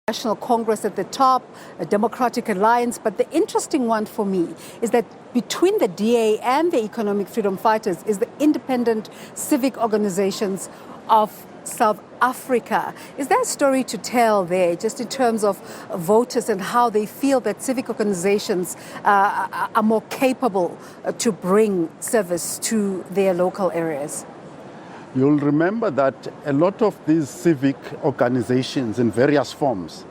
National Congress at the top, a Democratic Alliance. But the interesting one for me is that between the DA and the Economic Freedom Fighters is the independent civic organizations of South Africa. Is there a story to tell there, just in terms of voters and how they feel that civic organizations are more capable to bring service to their local areas? You'll remember that a lot of these civic organizations in various forms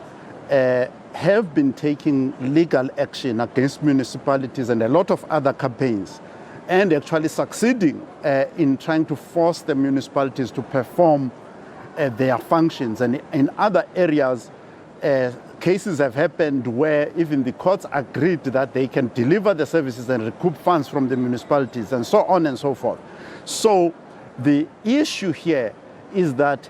have been taking legal action against municipalities and a lot of other campaigns, and actually succeeding in trying to force the municipalities to perform their functions. And in other areas, cases have happened where even the courts agreed that they can deliver the services and recoup funds from the municipalities, and so on and so forth. So the issue here is that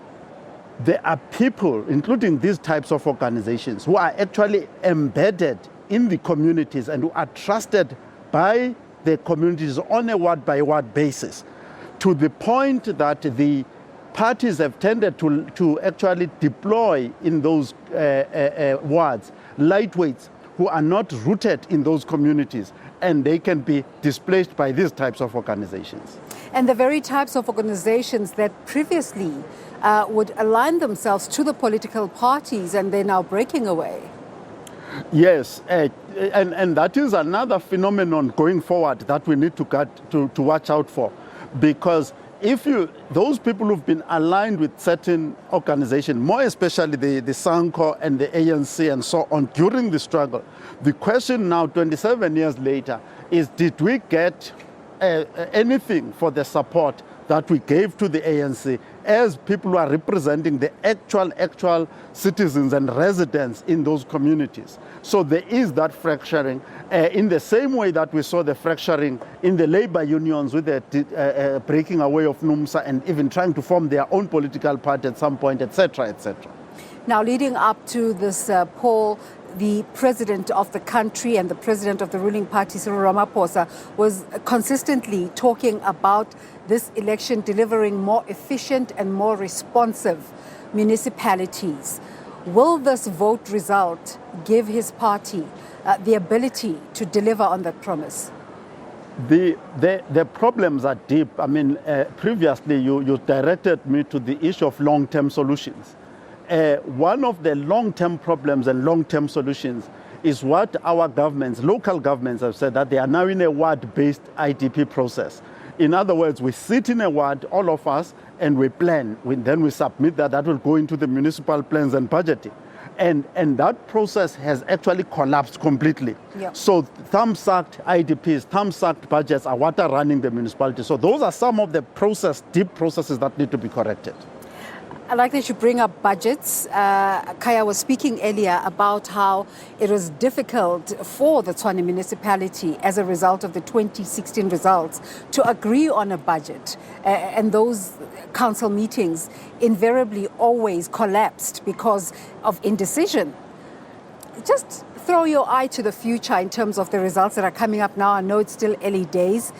there are people, including these types of organizations, who are actually embedded in the communities and who are trusted by the communities on a ward-by-ward basis, to the point that the parties have tended to actually deploy in those wards lightweights who are not rooted in those communities, and they can be displaced by these types of organizations. And the very types of organizations that previously would align themselves to the political parties, and they're now breaking away. Yes, and that is another phenomenon going forward that we need to watch out for, because those people who've been aligned with certain organizations, more especially the SANCO and the ANC and so on during the struggle, the question now 27 years later is, did we get anything for the support that we gave to the ANC as people who are representing the actual citizens and residents in those communities? So there is that fracturing in the same way that we saw the fracturing in the labor unions with the breaking away of NUMSA and even trying to form their own political party at some point, etc., etc. Now, leading up to this poll, the president of the country and the president of the ruling party, Cyril Ramaphosa, was consistently talking about this election delivering more efficient and more responsive municipalities. Will this vote result give his party the ability to deliver on that promise? The problems are deep. I mean, previously you directed me to the issue of long-term solutions. One of the long-term problems and long-term solutions is what our governments, local governments, have said, that they are now in a ward-based IDP process. In other words, we sit in a ward, all of us, and we plan. Then we submit that will go into the municipal plans and budgeting. And that process has actually collapsed completely. Yep. So thumb-sucked IDPs, thumb-sucked budgets are what are running the municipality. So those are some of the deep processes that need to be corrected. I like that you bring up budgets. Kaya was speaking earlier about how it was difficult for the Tshwane municipality as a result of the 2016 results to agree on a budget. And those council meetings invariably always collapsed because of indecision. Just throw your eye to the future in terms of the results that are coming up now. I know it's still early days.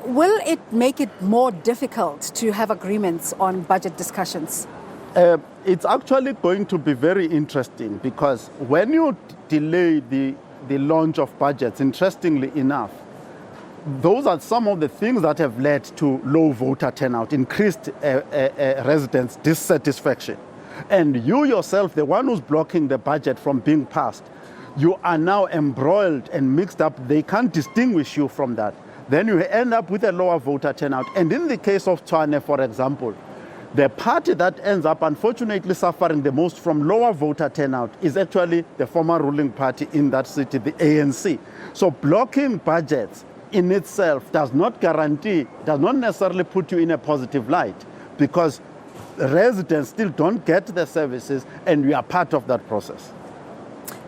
Will it make it more difficult to have agreements on budget discussions? It's actually going to be very interesting, because when you delay the launch of budgets, interestingly enough, those are some of the things that have led to low voter turnout, increased residents' dissatisfaction. And you yourself, the one who's blocking the budget from being passed, you are now embroiled and mixed up. They can't distinguish you from that. Then you end up with a lower voter turnout. And in the case of Tshwane, for example, the party that ends up unfortunately suffering the most from lower voter turnout is actually the former ruling party in that city, the ANC. So blocking budgets in itself does not necessarily put you in a positive light, because residents still don't get the services, and we are part of that process.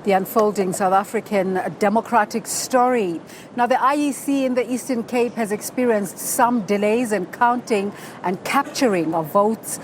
The unfolding South African democratic story. Now, the IEC in the Eastern Cape has experienced some delays in counting and capturing of votes